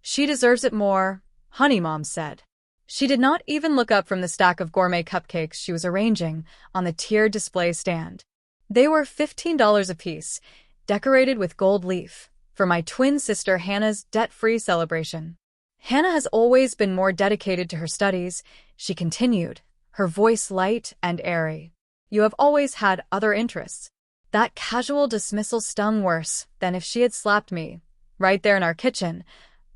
She deserves it more, Honey Mom said. She did not even look up from the stack of gourmet cupcakes she was arranging on the tiered display stand. They were $15 apiece, decorated with gold leaf, for my twin sister Hannah's debt-free celebration. Hannah has always been more dedicated to her studies, she continued, her voice light and airy. You have always had other interests. That casual dismissal stung worse than if she had slapped me, right there in our kitchen,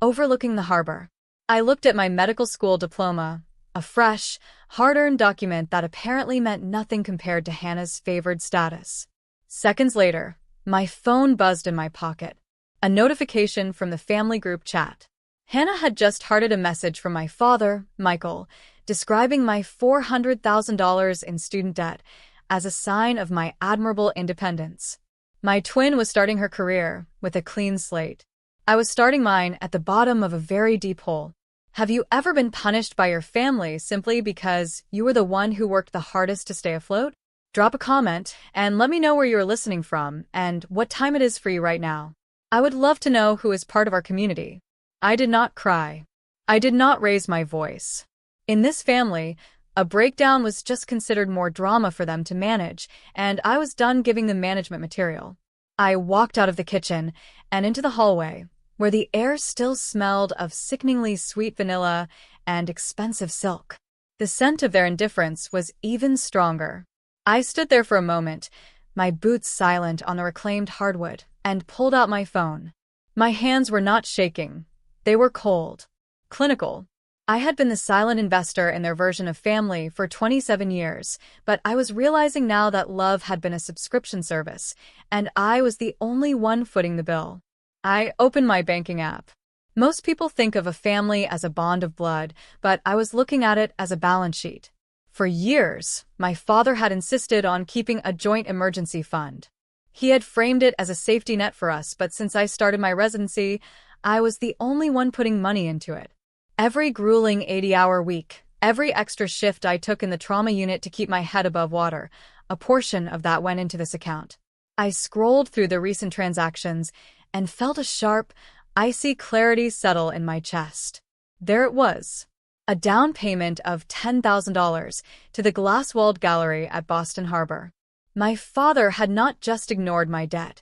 overlooking the harbor. I looked at my medical school diploma, a fresh, hard-earned document that apparently meant nothing compared to Hannah's favored status. Seconds later, my phone buzzed in my pocket. A notification from the family group chat. Hannah had just hearted a message from my father, Michael, describing my $400,000 in student debt as a sign of my admirable independence. My twin was starting her career with a clean slate. I was starting mine at the bottom of a very deep hole. Have you ever been punished by your family simply because you were the one who worked the hardest to stay afloat? Drop a comment and let me know where you're listening from and what time it is for you right now. I would love to know who is part of our community. I did not cry. I did not raise my voice. In this family, a breakdown was just considered more drama for them to manage, and I was done giving them management material. I walked out of the kitchen and into the hallway, where the air still smelled of sickeningly sweet vanilla and expensive silk. The scent of their indifference was even stronger. I stood there for a moment, my boots silent on the reclaimed hardwood, and pulled out my phone. My hands were not shaking. They were cold. Clinical. I had been the silent investor in their version of family for 27 years, but I was realizing now that love had been a subscription service, and I was the only one footing the bill. I opened my banking app. Most people think of a family as a bond of blood, but I was looking at it as a balance sheet. For years, my father had insisted on keeping a joint emergency fund. He had framed it as a safety net for us, but since I started my residency, I was the only one putting money into it. Every grueling 80-hour week, every extra shift I took in the trauma unit to keep my head above water, a portion of that went into this account. I scrolled through the recent transactions and felt a sharp, icy clarity settle in my chest. There it was. A down payment of $10,000 to the glass-walled gallery at Boston Harbor. My father had not just ignored my debt.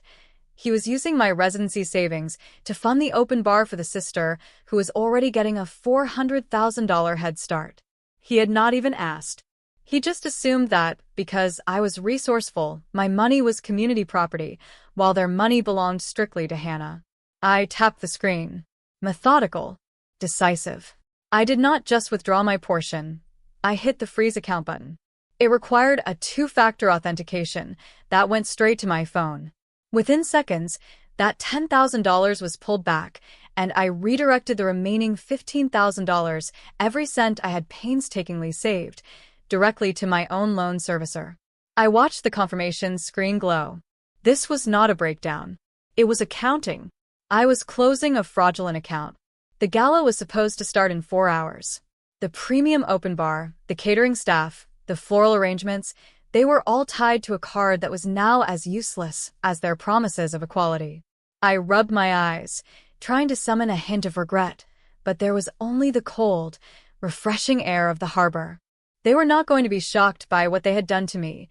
He was using my residency savings to fund the open bar for the sister who was already getting a $400,000 head start. He had not even asked. He just assumed that, because I was resourceful, my money was community property, while their money belonged strictly to Hannah. I tapped the screen. Methodical. Decisive. I did not just withdraw my portion. I hit the freeze account button. It required a two-factor authentication that went straight to my phone. Within seconds, that $10,000 was pulled back, and I redirected the remaining $15,000, every cent I had painstakingly saved, directly to my own loan servicer. I watched the confirmation screen glow. This was not a breakdown. It was accounting. I was closing a fraudulent account. The gala was supposed to start in 4 hours. The premium open bar, the catering staff, the floral arrangements, they were all tied to a card that was now as useless as their promises of equality. I rubbed my eyes, trying to summon a hint of regret, but there was only the cold, refreshing air of the harbor. They were not going to be shocked by what they had done to me.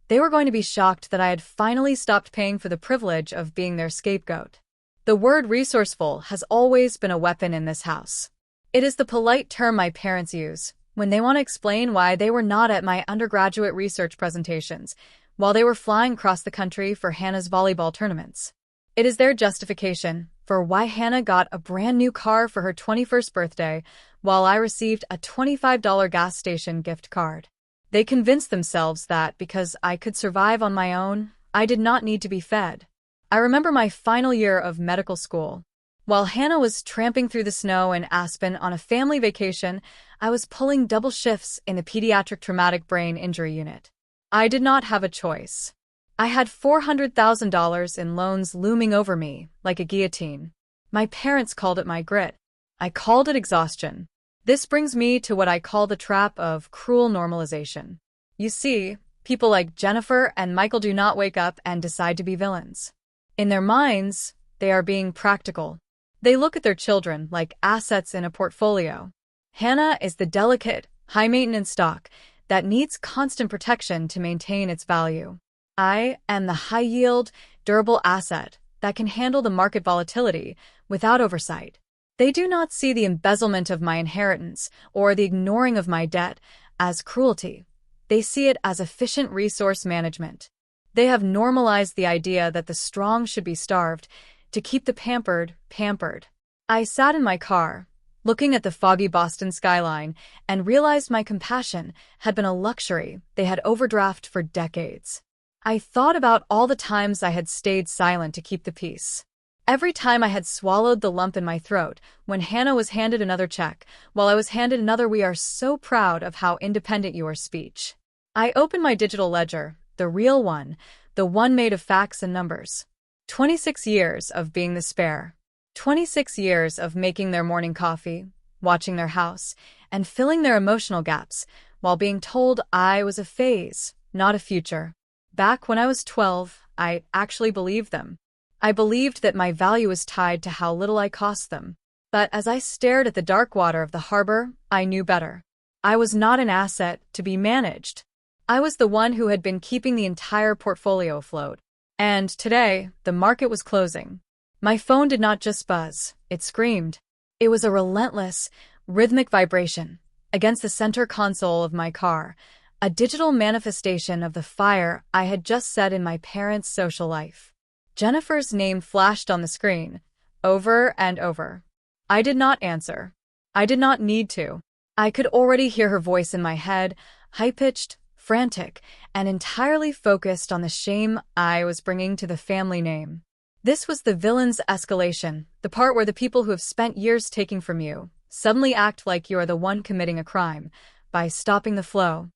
They were going to be shocked that I had finally stopped paying for the privilege of being their scapegoat. The word resourceful has always been a weapon in this house. It is the polite term my parents use when they want to explain why they were not at my undergraduate research presentations, while they were flying across the country for Hannah's volleyball tournaments. It is their justification for why Hannah got a brand new car for her 21st birthday, while I received a $25 gas station gift card. They convinced themselves that because I could survive on my own, I did not need to be fed. I remember my final year of medical school. While Hannah was tramping through the snow in Aspen on a family vacation, I was pulling double shifts in the pediatric traumatic brain injury unit. I did not have a choice. I had $400,000 in loans looming over me like a guillotine. My parents called it my grit. I called it exhaustion. This brings me to what I call the trap of cruel normalization. You see, people like Jennifer and Michael do not wake up and decide to be villains. In their minds, they are being practical. They look at their children like assets in a portfolio. Hannah is the delicate, high-maintenance stock that needs constant protection to maintain its value. I am the high-yield, durable asset that can handle the market volatility without oversight. They do not see the embezzlement of my inheritance or the ignoring of my debt as cruelty. They see it as efficient resource management. They have normalized the idea that the strong should be starved to keep the pampered. I sat in my car, looking at the foggy Boston skyline, and realized my compassion had been a luxury they had overdrafted for decades. I thought about all the times I had stayed silent to keep the peace. Every time I had swallowed the lump in my throat when Hannah was handed another check, while I was handed another "We are so proud of how independent you are" speech. I opened my digital ledger, the real one, the one made of facts and numbers. 26 years of being the spare. 26 years of making their morning coffee, watching their house, and filling their emotional gaps, while being told I was a phase, not a future. Back when I was 12, I actually believed them. I believed that my value was tied to how little I cost them. But as I stared at the dark water of the harbor, I knew better. I was not an asset to be managed. I was the one who had been keeping the entire portfolio afloat. And today, the market was closing. My phone did not just buzz, it screamed. It was a relentless, rhythmic vibration against the center console of my car, a digital manifestation of the fire I had just set in my parents' social life. Jennifer's name flashed on the screen, over and over. I did not answer. I did not need to. I could already hear her voice in my head, high-pitched, frantic, and entirely focused on the shame I was bringing to the family name. This was the villain's escalation, the part where the people who have spent years taking from you suddenly act like you are the one committing a crime by stopping the flow.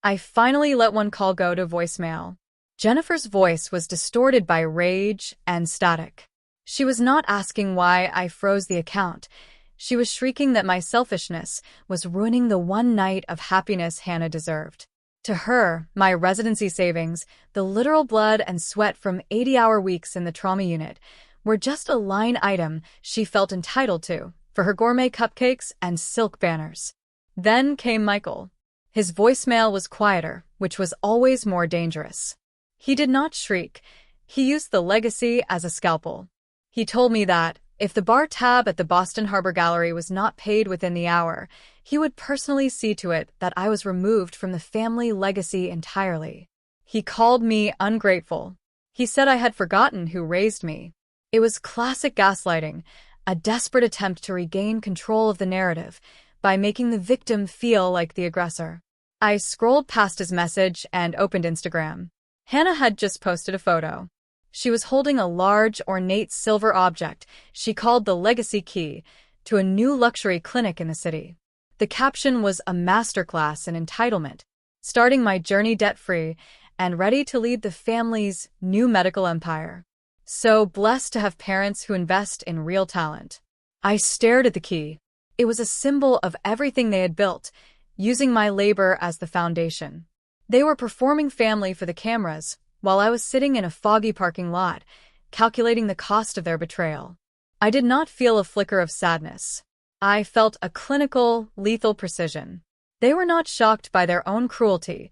I finally let one call go to voicemail. Jennifer's voice was distorted by rage and static. She was not asking why I froze the account. She was shrieking that my selfishness was ruining the one night of happiness Hannah deserved. To her, my residency savings, the literal blood and sweat from 80-hour weeks in the trauma unit, were just a line item she felt entitled to for her gourmet cupcakes and silk banners. Then came Michael. His voicemail was quieter, which was always more dangerous. He did not shriek. He used the legacy as a scalpel. He told me that, if the bar tab at the Boston Harbor Gallery was not paid within the hour, he would personally see to it that I was removed from the family legacy entirely. He called me ungrateful. He said I had forgotten who raised me. It was classic gaslighting, a desperate attempt to regain control of the narrative by making the victim feel like the aggressor. I scrolled past his message and opened Instagram. Hannah had just posted a photo. She was holding a large, ornate silver object she called the legacy key to a new luxury clinic in the city. The caption was a masterclass in entitlement, starting my journey debt-free and ready to lead the family's new medical empire. So blessed to have parents who invest in real talent. I stared at the key. It was a symbol of everything they had built, using my labor as the foundation. They were performing family for the cameras, while I was sitting in a foggy parking lot, calculating the cost of their betrayal. I did not feel a flicker of sadness. I felt a clinical, lethal precision. They were not shocked by their own cruelty.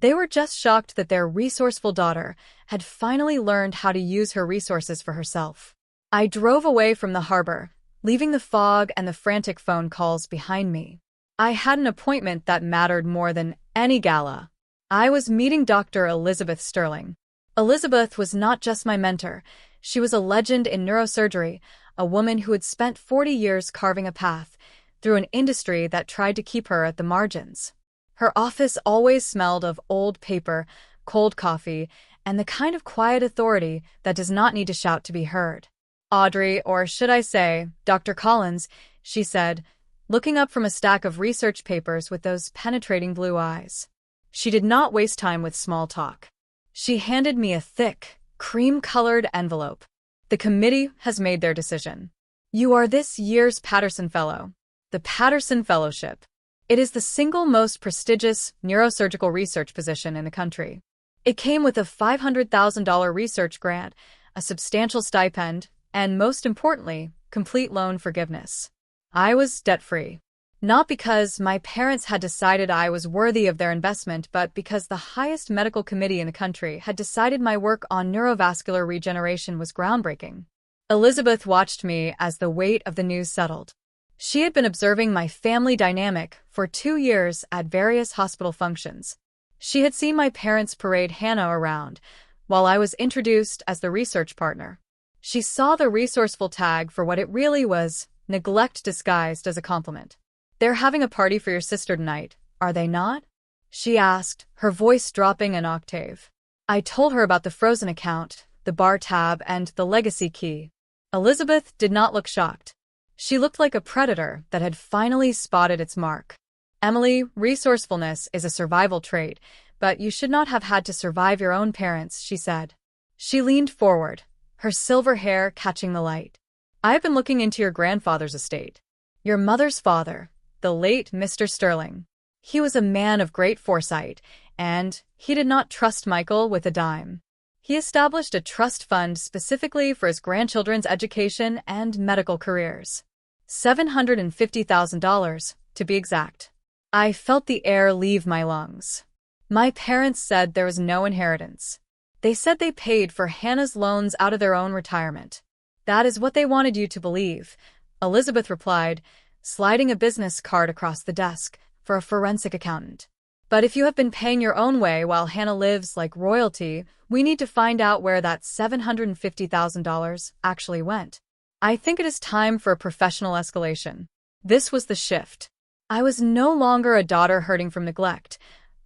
They were just shocked that their resourceful daughter had finally learned how to use her resources for herself. I drove away from the harbor, leaving the fog and the frantic phone calls behind me. I had an appointment that mattered more than any gala. I was meeting Dr. Elizabeth Sterling. Elizabeth was not just my mentor. She was a legend in neurosurgery, a woman who had spent 40 years carving a path through an industry that tried to keep her at the margins. Her office always smelled of old paper, cold coffee, and the kind of quiet authority that does not need to shout to be heard. "Audrey, or should I say, Dr. Collins," she said, looking up from a stack of research papers with those penetrating blue eyes. She did not waste time with small talk. She handed me a thick, cream-colored envelope. "The committee has made their decision. You are this year's Patterson Fellow." The Patterson Fellowship. It is the single most prestigious neurosurgical research position in the country. It came with a $500,000 research grant, a substantial stipend, and most importantly, complete loan forgiveness. I was debt-free. Not because my parents had decided I was worthy of their investment, but because the highest medical committee in the country had decided my work on neurovascular regeneration was groundbreaking. Elizabeth watched me as the weight of the news settled. She had been observing my family dynamic for 2 years at various hospital functions. She had seen my parents parade Hannah around, while I was introduced as the research partner. She saw the resourceful tag for what it really was, neglect disguised as a compliment. "They're having a party for your sister tonight, are they not?" she asked, her voice dropping an octave. I told her about the frozen account, the bar tab, and the legacy key. Elizabeth did not look shocked. She looked like a predator that had finally spotted its mark. "Emily, resourcefulness is a survival trait, but you should not have had to survive your own parents," she said. She leaned forward, her silver hair catching the light. "I have been looking into your grandfather's estate. Your mother's father, the late Mr. Sterling. He was a man of great foresight, and he did not trust Michael with a dime. He established a trust fund specifically for his grandchildren's education and medical careers. $750,000, to be exact." I felt the air leave my lungs. My parents said there was no inheritance. They said they paid for Hannah's loans out of their own retirement. "That is what they wanted you to believe," Elizabeth replied, sliding a business card across the desk for a forensic accountant. "But if you have been paying your own way while Hannah lives like royalty, we need to find out where that $750,000 actually went. I think it is time for a professional escalation." This was the shift. I was no longer a daughter hurting from neglect.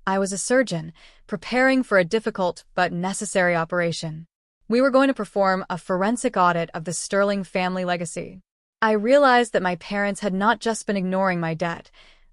I was a surgeon, preparing for a difficult but necessary operation. We were going to perform a forensic audit of the Sterling family legacy. I realized that my parents had not just been ignoring my debt,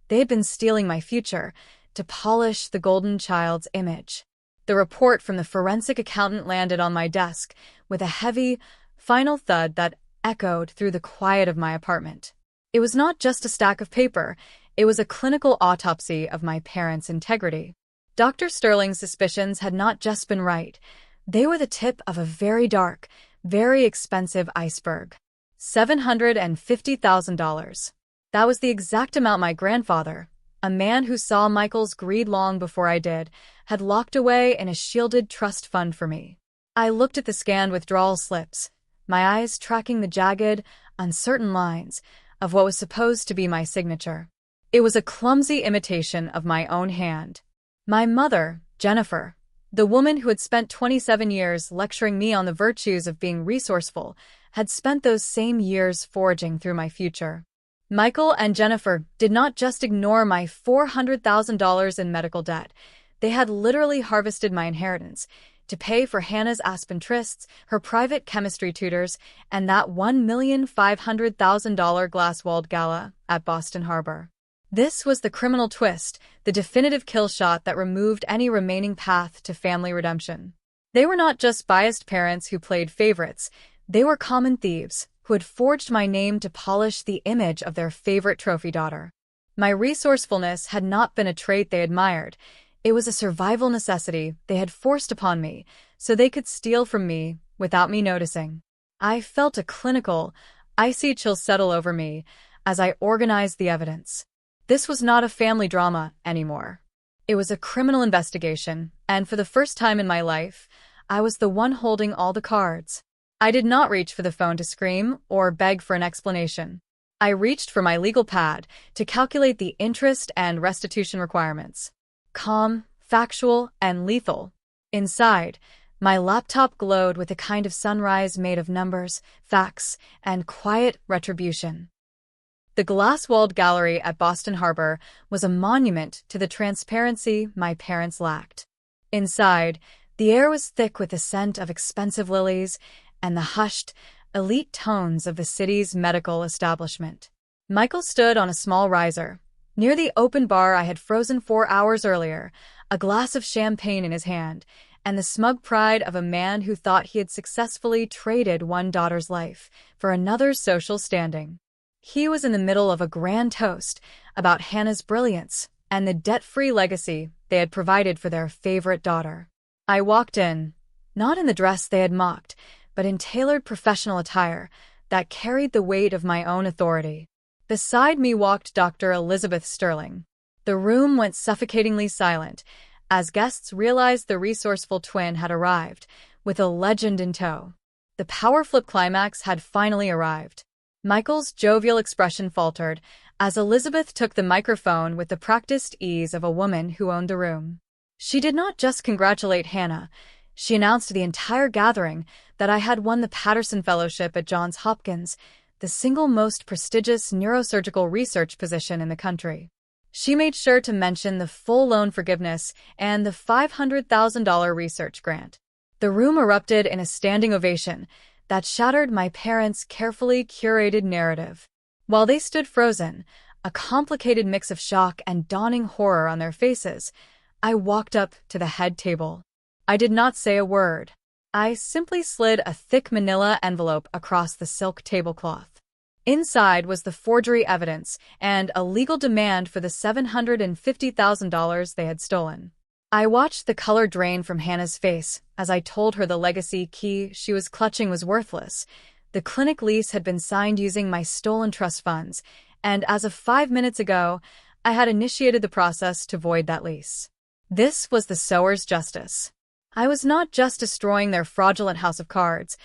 they had been stealing my future to polish the golden child's image. The report from the forensic accountant landed on my desk with a heavy, final thud that echoed through the quiet of my apartment. It was not just a stack of paper, it was a clinical autopsy of my parents' integrity. Dr. Sterling's suspicions had not just been right, they were the tip of a very dark, very expensive iceberg. $750,000. That was the exact amount my grandfather, a man who saw Michael's greed long before I did, had locked away in a shielded trust fund for me. I looked at the scanned withdrawal slips, my eyes tracking the jagged, uncertain lines of what was supposed to be my signature. It was a clumsy imitation of my own hand. My mother, Jennifer, the woman who had spent 27 years lecturing me on the virtues of being resourceful, had spent those same years foraging through my future. Michael and Jennifer did not just ignore my $400,000 in medical debt. They had literally harvested my inheritance to pay for Hannah's Aspen trysts, her private chemistry tutors, and that $1,500,000 glass-walled gala at Boston Harbor. This was the criminal twist, the definitive kill shot that removed any remaining path to family redemption. They were not just biased parents who played favorites, they were common thieves who had forged my name to polish the image of their favorite trophy daughter. My resourcefulness had not been a trait they admired. It was a survival necessity they had forced upon me so they could steal from me without me noticing. I felt a clinical, icy chill settle over me as I organized the evidence. This was not a family drama anymore. It was a criminal investigation, and for the first time in my life, I was the one holding all the cards. I did not reach for the phone to scream or beg for an explanation. I reached for my legal pad to calculate the interest and restitution requirements. Calm, factual, and lethal. Inside, my laptop glowed with a kind of sunrise made of numbers, facts, and quiet retribution. The glass-walled gallery at Boston Harbor was a monument to the transparency my parents lacked. Inside, the air was thick with the scent of expensive lilies and the hushed, elite tones of the city's medical establishment. Michael stood on a small riser, near the open bar I had frozen 4 hours earlier, a glass of champagne in his hand, and the smug pride of a man who thought he had successfully traded one daughter's life for another's social standing. He was in the middle of a grand toast about Hannah's brilliance and the debt-free legacy they had provided for their favorite daughter. I walked in, not in the dress they had mocked, but in tailored professional attire that carried the weight of my own authority. Beside me walked Dr. Elizabeth Sterling. The room went suffocatingly silent as guests realized the resourceful twin had arrived, with a legend in tow. The power flip climax had finally arrived. Michael's jovial expression faltered as Elizabeth took the microphone with the practiced ease of a woman who owned the room. She did not just congratulate Hannah. She announced to the entire gathering that I had won the Patterson Fellowship at Johns Hopkins, the single most prestigious neurosurgical research position in the country. She made sure to mention the full loan forgiveness and the $500,000 research grant. The room erupted in a standing ovation that shattered my parents' carefully curated narrative. While they stood frozen, a complicated mix of shock and dawning horror on their faces, I walked up to the head table. I did not say a word. I simply slid a thick manila envelope across the silk tablecloth. Inside was the forgery evidence and a legal demand for the $750,000 they had stolen. I watched the color drain from Hannah's face as I told her the legacy key she was clutching was worthless. The clinic lease had been signed using my stolen trust funds, and as of 5 minutes ago, I had initiated the process to void that lease. This was the sower's justice. I was not just destroying their fraudulent house of cards.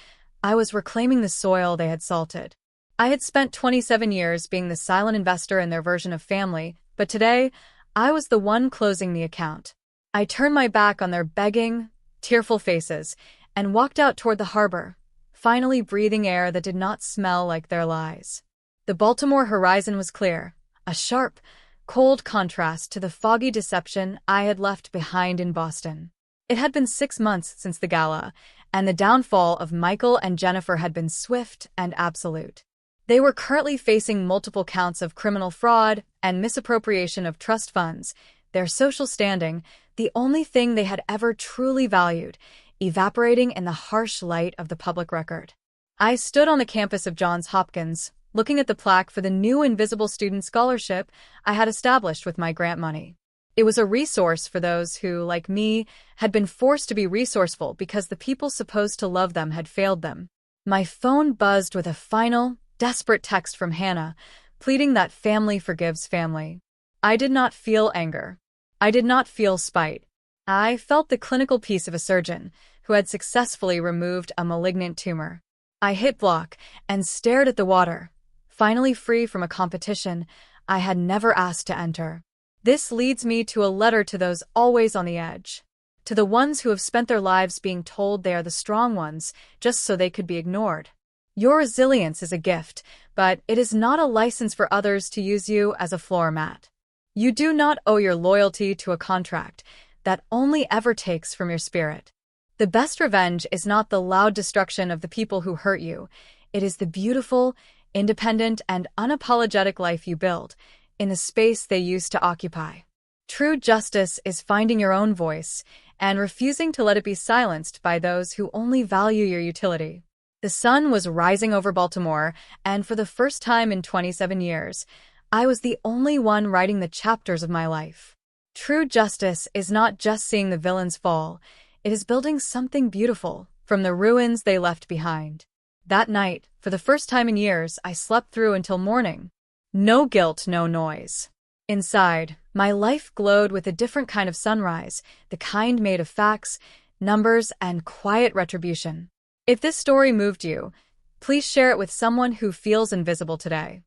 I was reclaiming the soil they had salted. I had spent 27 years being the silent investor in their version of family, but today, I was the one closing the account. I turned my back on their begging, tearful faces and walked out toward the harbor, finally breathing air that did not smell like their lies. The Baltimore horizon was clear, a sharp, cold contrast to the foggy deception I had left behind in Boston. It had been 6 months since the gala, and the downfall of Michael and Jennifer had been swift and absolute. They were currently facing multiple counts of criminal fraud and misappropriation of trust funds, their social standing, the only thing they had ever truly valued, evaporating in the harsh light of the public record. I stood on the campus of Johns Hopkins, looking at the plaque for the new Invisible Student Scholarship I had established with my grant money. It was a resource for those who, like me, had been forced to be resourceful because the people supposed to love them had failed them. My phone buzzed with a final, desperate text from Hannah, pleading that family forgives family. I did not feel anger. I did not feel spite. I felt the clinical peace of a surgeon who had successfully removed a malignant tumor. I hit block and stared at the water, finally free from a competition I had never asked to enter. This leads me to a letter to those always on the edge, to the ones who have spent their lives being told they are the strong ones just so they could be ignored. Your resilience is a gift, but it is not a license for others to use you as a floor mat. You do not owe your loyalty to a contract that only ever takes from your spirit. The best revenge is not the loud destruction of the people who hurt you. It is the beautiful, independent, and unapologetic life you build in the space they used to occupy. True justice is finding your own voice and refusing to let it be silenced by those who only value your utility. The sun was rising over Baltimore, and for the first time in 27 years, I was the only one writing the chapters of my life. True justice is not just seeing the villains fall, it is building something beautiful from the ruins they left behind. That night, for the first time in years, I slept through until morning. No guilt, no noise. Inside, my life glowed with a different kind of sunrise, the kind made of facts, numbers, and quiet retribution. If this story moved you, please share it with someone who feels invisible today.